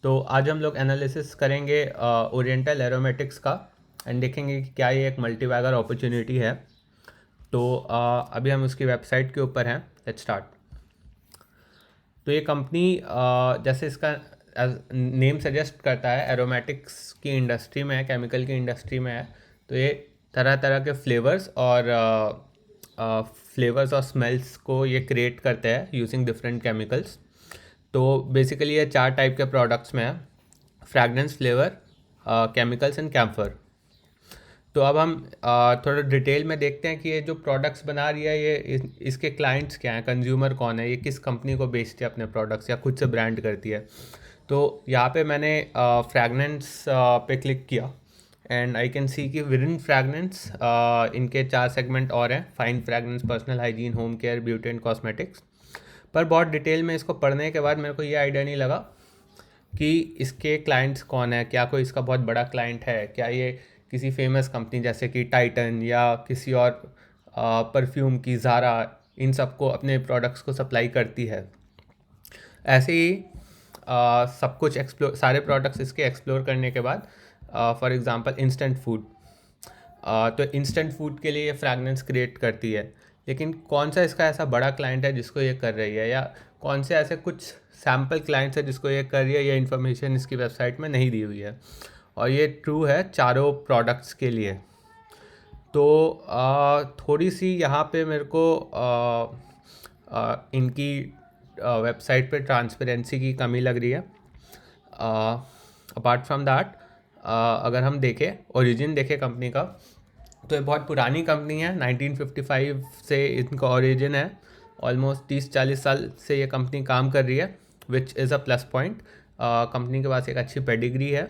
तो आज हम लोग एनालिसिस करेंगे ओरिएंटल एरोमेटिक्स का एंड देखेंगे कि क्या ये एक मल्टीबैगर अपॉर्चुनिटी है। तो अभी हम उसकी वेबसाइट के ऊपर हैं। Let's start. तो ये कंपनी जैसे इसका नेम सजेस्ट करता है, एरोमेटिक्स की इंडस्ट्री में है, केमिकल की इंडस्ट्री में है। तो ये तरह तरह के फ्लेवर्स और स्मेल्स को ये क्रिएट करते हैं यूजिंग डिफरेंट केमिकल्स। तो बेसिकली ये 4 टाइप के प्रोडक्ट्स में है: fragrance, flavour, chemicals and camphor. तो अब हम थोड़ा डिटेल में देखते हैं कि ये जो प्रोडक्ट्स बना रही है, ये इसके क्लाइंट्स क्या हैं, कंज्यूमर कौन है, ये किस कंपनी को बेचते हैं अपने प्रोडक्ट्स या खुद से ब्रांड करती है। तो यहाँ पे मैंने फ्रैग्रेंस पे क्लिक किया एंड आई कैन सी कि विद इन फ्रैग्रेंस इनके 4 सेगमेंट और हैं: fine fragrance, personal hygiene, home care, beauty and cosmetics. पर बहुत डिटेल में इसको पढ़ने के बाद मेरे को ये आइडिया नहीं लगा कि इसके क्लाइंट्स कौन है, क्या कोई इसका बहुत बड़ा क्लाइंट है, क्या ये किसी फेमस कंपनी जैसे कि टाइटन या किसी और परफ्यूम की ज़ारा, इन सबको अपने प्रोडक्ट्स को सप्लाई करती है। ऐसे ही सब कुछ एक्सप्लोर, सारे प्रोडक्ट्स इसके एक्सप्लोर करने के बाद फॉर एग्जांपल इंस्टेंट फूड, तो इंस्टेंट फूड के लिए ये फ्रैग्रेंस क्रिएट करती है। लेकिन कौन सा इसका ऐसा बड़ा क्लाइंट है जिसको ये कर रही है, या कौन से ऐसे कुछ सैम्पल क्लाइंट्स है जिसको ये कर रही है, ये इन्फॉर्मेशन इसकी वेबसाइट में नहीं दी हुई है। और ये ट्रू है चारों प्रोडक्ट्स के लिए। तो थोड़ी सी यहाँ पे मेरे को इनकी वेबसाइट पे ट्रांसपेरेंसी की कमी लग रही है। अपार्ट फ्रॉम दैट, अगर हम देखें, ओरिजिन देखें कंपनी का, तो ये बहुत पुरानी कंपनी है। 1955 से इनका ओरिजिन है। ऑलमोस्ट 30-40 साल से ये कंपनी काम कर रही है, which is a plus point. Company के पास एक अच्छी पेडिग्री है।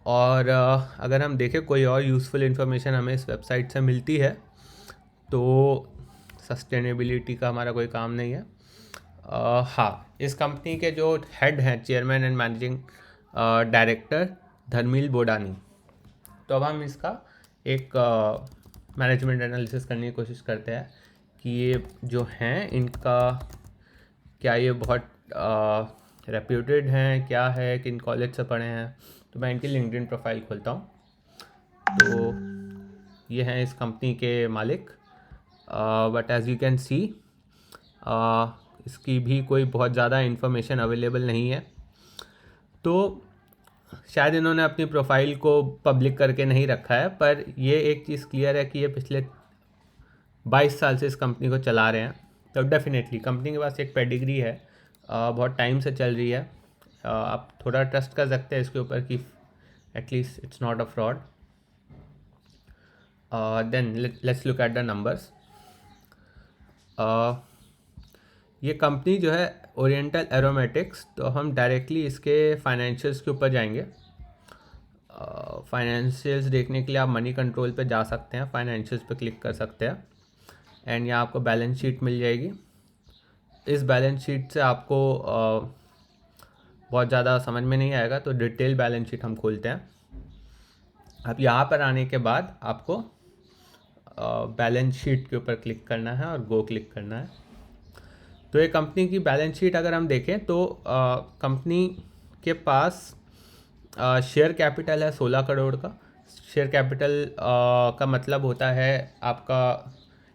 और अगर हम देखें कोई और यूज़फुल इन्फॉर्मेशन हमें इस वेबसाइट से मिलती है, तो सस्टेनेबिलिटी का हमारा कोई काम नहीं है। हाँ, इस कंपनी के जो हेड हैं, chairman and managing director धर्मिल Bodani. तो अब हम इसका एक मैनेजमेंट एनालिसिस करने की कोशिश करते हैं कि ये जो हैं इनका, क्या ये बहुत रेप्यूटेड हैं, क्या है, किन कॉलेज से पढ़े हैं। तो मैं इनकी लिंक्डइन प्रोफाइल खोलता हूँ। तो ये हैं इस कंपनी के मालिक। But as you can see, इसकी भी कोई बहुत ज़्यादा इन्फॉर्मेशन अवेलेबल नहीं है। तो शायद इन्होंने अपनी प्रोफाइल को पब्लिक करके नहीं रखा है, पर ये एक चीज़ क्लियर है कि ये पिछले 22 साल से इस कंपनी को चला रहे हैं। तो डेफिनेटली कंपनी के पास एक पेडिग्री है, बहुत टाइम से चल रही है। आप थोड़ा ट्रस्ट कर सकते हैं इसके ऊपर कि at least it's not a fraud. Then let's look at the numbers. ये कंपनी जो है ओरिएंटल एरोमेटिक्स, तो हम डायरेक्टली इसके फाइनेंशियल्स के ऊपर जाएंगे। फाइनेंशियल्स देखने के लिए आप मनी कंट्रोल पे जा सकते हैं, फाइनेंशियल्स पे क्लिक कर सकते हैं एंड यहाँ आपको बैलेंस शीट मिल जाएगी। इस बैलेंस शीट से आपको बहुत ज़्यादा समझ में नहीं आएगा, तो डिटेल बैलेंस शीट हम खोलते हैं। अब यहाँ पर आने के बाद आपको बैलेंस शीट के ऊपर क्लिक करना है और गो क्लिक करना है। तो ये कंपनी की बैलेंस शीट अगर हम देखें तो कंपनी के पास शेयर कैपिटल है 16 करोड़ का। शेयर कैपिटल का मतलब होता है आपका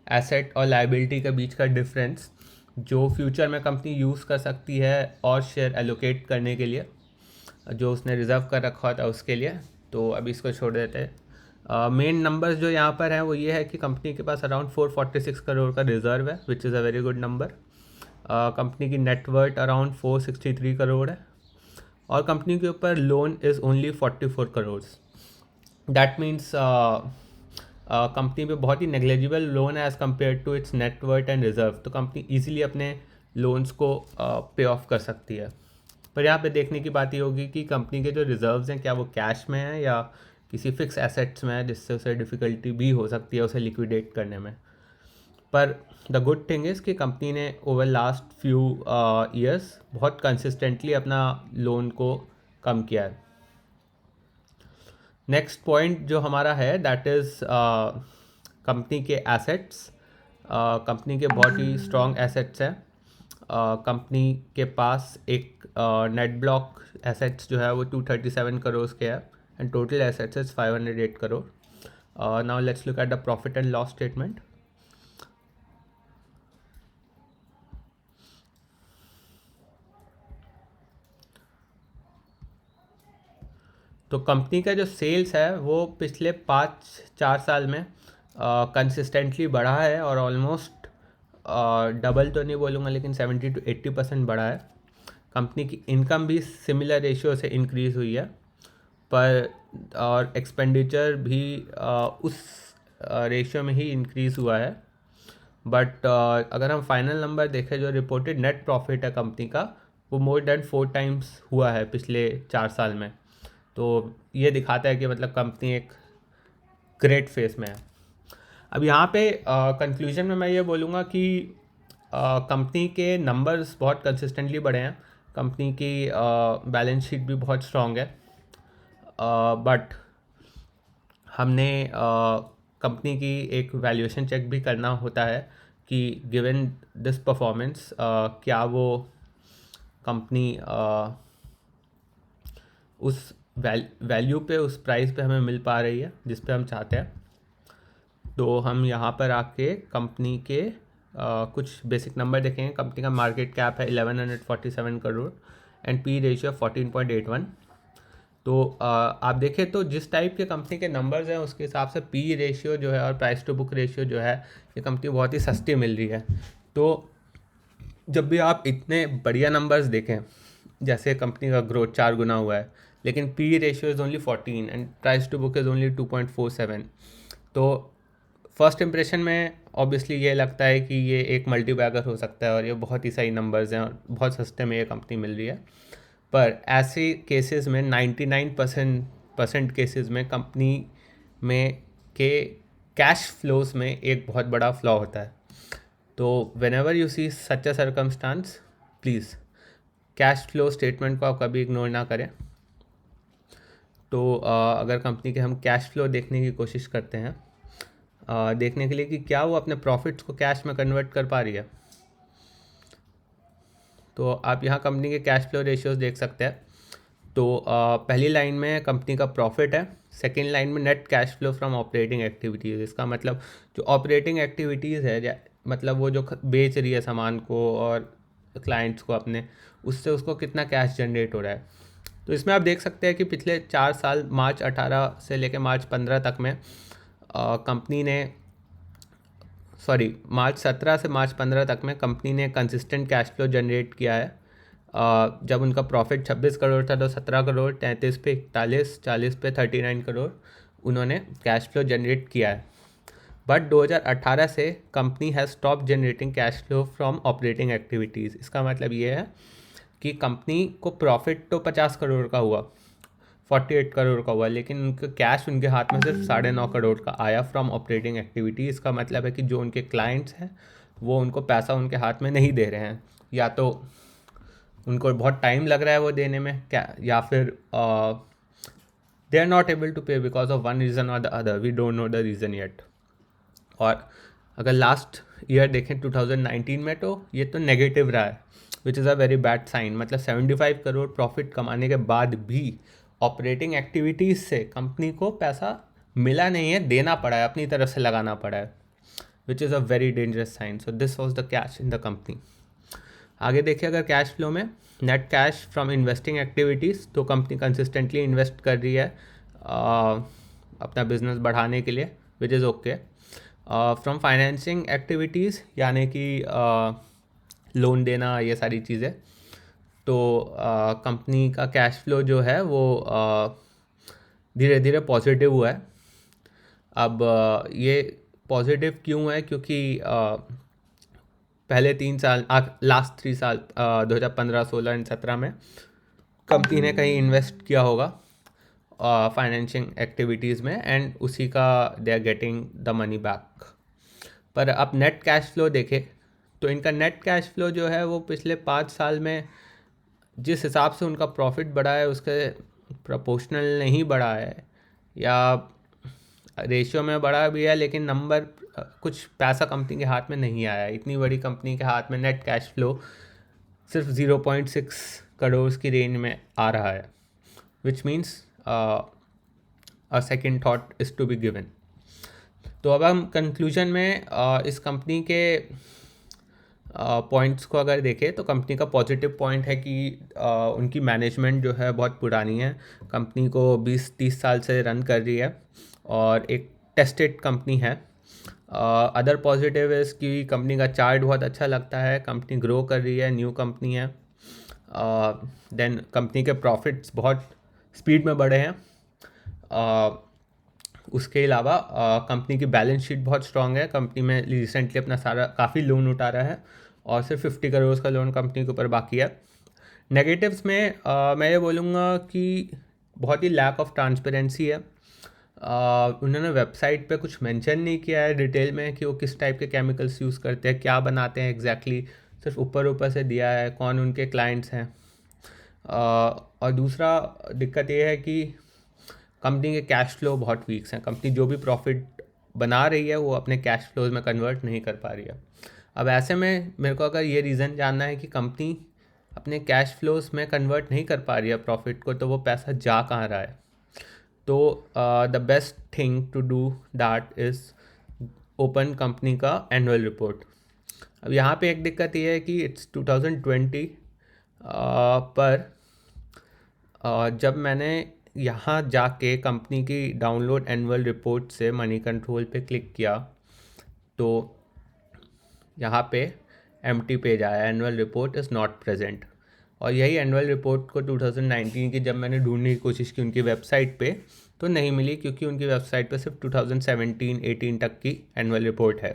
एसेट और लायबिलिटी के बीच का डिफरेंस, जो फ्यूचर में कंपनी यूज़ कर सकती है और शेयर एलोकेट करने के लिए, जो उसने रिज़र्व कर रखा होता है उसके लिए। तो अभी इसको छोड़ देते हैं। मेन नंबर्स जो यहाँ पर हैं वो ये है कि कंपनी के पास अराउंड 446 करोड़ का रिजर्व है, which is a very good number. Company की नेटवर्थ अराउंड 463 करोड़ है और कंपनी के ऊपर loan is only 44 crore. That means company पे बहुत ही नेग्लेजिबल लोन है as compared to its net worth and reserve. तो कंपनी ईजिली अपने लोन्स को पे ऑफ कर सकती है। पर यहाँ पे देखने की बात ये होगी कि कंपनी के जो रिजर्व्स हैं, क्या वो कैश में है या किसी फिक्स एसेट्स में है, जिससे उसे डिफ़िकल्टी भी हो सकती है उसे लिक्विडेट करने में। पर द गुड थिंग इज़ कि कंपनी ने ओवर लास्ट फ्यू ईयर्स बहुत कंसिस्टेंटली अपना लोन को कम किया है। नेक्स्ट पॉइंट जो हमारा है दैट इज़ कंपनी के एसेट्स। कंपनी के बहुत ही स्ट्रॉन्ग एसेट्स हैं। कंपनी के पास एक नेट ब्लॉक एसेट्स जो है वो 237 करोड़ के है and total assets is 508 crore. Now let's look at the profit and loss statement. तो कंपनी का जो सेल्स है वो पिछले 4 साल में कंसिस्टेंटली बढ़ा है और ऑलमोस्ट डबल तो नहीं बोलूँगा लेकिन 70 to 80% बढ़ा है. कंपनी की इनकम भी सिमिलर रेशियो से इंक्रीज़ हुई है पर और एक्सपेंडिचर भी उस रेशियो में ही इंक्रीज़ हुआ है. बट अगर हम फाइनल नंबर देखें जो रिपोर्टेड नेट प्रॉफिट है कंपनी का वो मोर देन 4 times हुआ है पिछले 4 साल में. तो ये दिखाता है कि मतलब कंपनी एक ग्रेट फेस में है. अब यहाँ पे कंक्लूजन में मैं ये बोलूँगा कि कंपनी के नंबर्स बहुत कंसिस्टेंटली बढ़े हैं. कंपनी की बैलेंस शीट भी बहुत स्ट्रॉन्ग है. बट हमने कंपनी की एक वैल्यूएशन चेक भी करना होता है कि गिवन दिस परफॉर्मेंस क्या वो कंपनी उस वैल्यू पे उस प्राइस पे हमें मिल पा रही है जिस पे हम चाहते हैं. तो हम यहाँ पर आके कंपनी के कुछ बेसिक नंबर देखेंगे. कंपनी का मार्केट कैप है 1147 करोड़ एंड पी रेशियो 14.81. तो आप देखें तो जिस टाइप के कंपनी के नंबर्स हैं उसके हिसाब से पी रेशियो जो है और प्राइस टू बुक रेशियो जो है ये कंपनी बहुत ही सस्ती मिल रही है. तो जब भी आप इतने बढ़िया नंबर्स देखें जैसे कंपनी का ग्रोथ 4 गुना हुआ है लेकिन P ratio is only 14 and price to book is only 2.47. तो फर्स्ट इंप्रेशन में ऑब्वियसली ये लगता है कि ये एक मल्टीबैगर हो सकता है और ये बहुत ही सही नंबर्स हैं और बहुत सस्ते में ये कंपनी मिल रही है. पर ऐसे केसेस में 99% केसेस में कंपनी में के कैश फ्लोज में एक बहुत बड़ा फ्लॉ होता है. तो whenever you see such a circumstance please cash flow statement को आप कभी इग्नोर ना करें. तो अगर कंपनी के हम कैश फ्लो देखने की कोशिश करते हैं देखने के लिए कि क्या वो अपने प्रॉफिट्स को कैश में कन्वर्ट कर पा रही है. तो आप यहाँ कंपनी के कैश फ्लो रेशियोज देख सकते हैं. तो पहली लाइन में कंपनी का प्रॉफिट है, सेकेंड लाइन में net cash flow from operating activities. इसका मतलब जो ऑपरेटिंग एक्टिविटीज़ है मतलब वो जो बेच रही है सामान को और क्लाइंट्स को अपने उससे उसको कितना कैश जनरेट हो रहा है. तो इसमें आप देख सकते हैं कि पिछले 4 साल मार्च 18 से लेकर मार्च 15 तक में कंपनी ने मार्च 17 से मार्च 15 तक में कंपनी ने कंसिस्टेंट कैश फ्लो जनरेट किया है. जब उनका प्रॉफिट 26 करोड़ था तो 17 करोड़, 33 पे 41, 40 पे 39 करोड़ उन्होंने कैश फ्लो जनरेट किया है. बट 2018 से company has stop generating cash flow from operating activities. इसका मतलब ये है कि कंपनी को प्रॉफिट तो 50 करोड़ का हुआ, 48 करोड़ का हुआ, लेकिन उनका कैश उनके हाथ में सिर्फ 9.5 करोड़ का आया फ्रॉम ऑपरेटिंग एक्टिविटी. इसका मतलब है कि जो उनके क्लाइंट्स हैं वो उनको पैसा उनके हाथ में नहीं दे रहे हैं, या तो उनको बहुत टाइम लग रहा है वो देने में क्या, या फिर they are not able to pay because of one reason और the other. We don't know the reason yet. और अगर लास्ट ईयर देखें 2019 में तो ये तो नेगेटिव रहा है which is a very bad sign. मतलब 75 करोड़ प्रॉफिट कमाने के बाद भी ऑपरेटिंग एक्टिविटीज़ से कंपनी को पैसा मिला नहीं है, देना पड़ा है, अपनी तरफ से लगाना पड़ा है, which is a very dangerous sign. So this was the cash in the company. आगे देखिए अगर कैश फ्लो में net cash from investing activities, तो कंपनी कंसिस्टेंटली इन्वेस्ट कर रही है अपना बिजनेस बढ़ाने के लिए, which is okay. From financing activities यानी कि लोन देना, ये सारी चीज़ें, तो कंपनी का कैश फ्लो जो है वो धीरे धीरे पॉजिटिव हुआ है. अब ये पॉजिटिव क्यों है, क्योंकि पहले 3 साल लास्ट 3 साल 2015, 16 एंड 17 में कंपनी ने कहीं इन्वेस्ट किया होगा फाइनेंशिंग एक्टिविटीज़ में एंड उसी का they are getting the money back. पर अब नेट कैश फ्लो देखें तो इनका नेट कैश फ्लो जो है वो पिछले 5 साल में जिस हिसाब से उनका प्रॉफिट बढ़ा है उसके प्रोपोर्शनल नहीं बढ़ा है, या रेशियो में बढ़ा भी है लेकिन नंबर कुछ पैसा कंपनी के हाथ में नहीं आया. इतनी बड़ी कंपनी के हाथ में नेट कैश फ्लो सिर्फ 0.6 करोड़ की रेंज में आ रहा है, which means a second thought is to be given. तो अब हम कंक्लूजन में इस कंपनी के पॉइंट्स को अगर देखें तो कंपनी का पॉजिटिव पॉइंट है कि उनकी मैनेजमेंट जो है बहुत पुरानी है, कंपनी को 20-30 साल से रन कर रही है और एक टेस्टेड कंपनी है। अदर पॉजिटिव इज़ कि कंपनी का चार्ट बहुत अच्छा लगता है, कंपनी ग्रो कर रही है, न्यू कंपनी है। देन कंपनी के प्रॉफिट्स बहुत स्पीड में बढ़े हैं। उसके अलावा कंपनी की बैलेंस शीट बहुत स्ट्रांग है, कंपनी में रिसेंटली अपना सारा काफ़ी लोन उतारा है और सिर्फ 50 करोड़ का लोन कंपनी के ऊपर बाकी है। नेगेटिव्स में मैं ये बोलूँगा कि बहुत ही लैक ऑफ ट्रांसपेरेंसी है। उन्होंने वेबसाइट पे कुछ मेंशन नहीं किया है डिटेल में कि वो किस टाइप के केमिकल्स यूज़ करते हैं, क्या बनाते हैं एग्जैक्टली, सिर्फ ऊपर ऊपर से दिया है कौन उनके क्लाइंट्स हैं। और दूसरा दिक्कत ये है कि कंपनी के कैश फ्लो बहुत वीक्स हैं, कंपनी जो भी प्रॉफिट बना रही है वो अपने कैश फ्लोज में कन्वर्ट नहीं कर पा रही है। अब ऐसे में मेरे को अगर ये रीज़न जानना है कि कंपनी अपने कैश फ्लोज में कन्वर्ट नहीं कर पा रही है प्रॉफिट को, तो वो पैसा जा कहाँ रहा है, तो the best thing to do that is open company का एनुअल रिपोर्ट। अब यहाँ पे एक दिक्कत ये है कि इट्स 2020 पर जब मैंने यहाँ जाके कंपनी की डाउनलोड एनुअल रिपोर्ट से मनी कंट्रोल पे क्लिक किया तो यहाँ पे एम्प्टी पेज आया, annual report is not present. और यही एनुअल रिपोर्ट को 2019 की जब मैंने ढूंढने की कोशिश की उनकी वेबसाइट पे तो नहीं मिली, क्योंकि उनकी वेबसाइट पे सिर्फ 2017-18 तक की एनुअल रिपोर्ट है।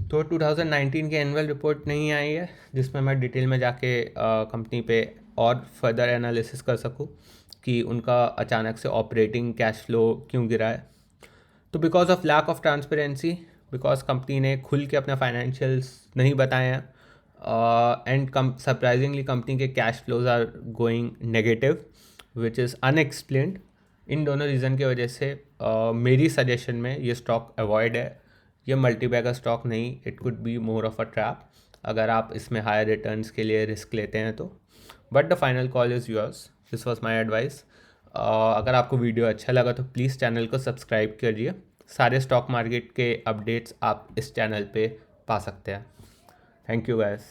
तो 2019 की एनुअल रिपोर्ट नहीं आई है जिसमें मैं डिटेल में जाके कंपनी पे और फर्दर एनालिसिस कर सकूँ कि उनका अचानक से ऑपरेटिंग कैश फ्लो क्यों गिरा है। तो because of lack of transparency, because company ने खुल के अपने फाइनेंशियल्स नहीं बताए हैं एंड सरप्राइजिंगली कंपनी के cash flows are going negative which is unexplained. इन दोनों रीज़न की वजह से मेरी सजेशन में ये स्टॉक अवॉइड है। ये मल्टीबैगर स्टॉक नहीं, it could be more of a trap अगर आप इसमें हायर रिटर्न्स के लिए रिस्क लेते हैं तो। But the final call is yours, this was my advice. अगर आपको वीडियो अच्छा लगा तो प्लीज़ चैनल को सब्सक्राइब करिए। सारे स्टॉक मार्केट के अपडेट्स आप इस चैनल पे पा सकते हैं। Thank you guys.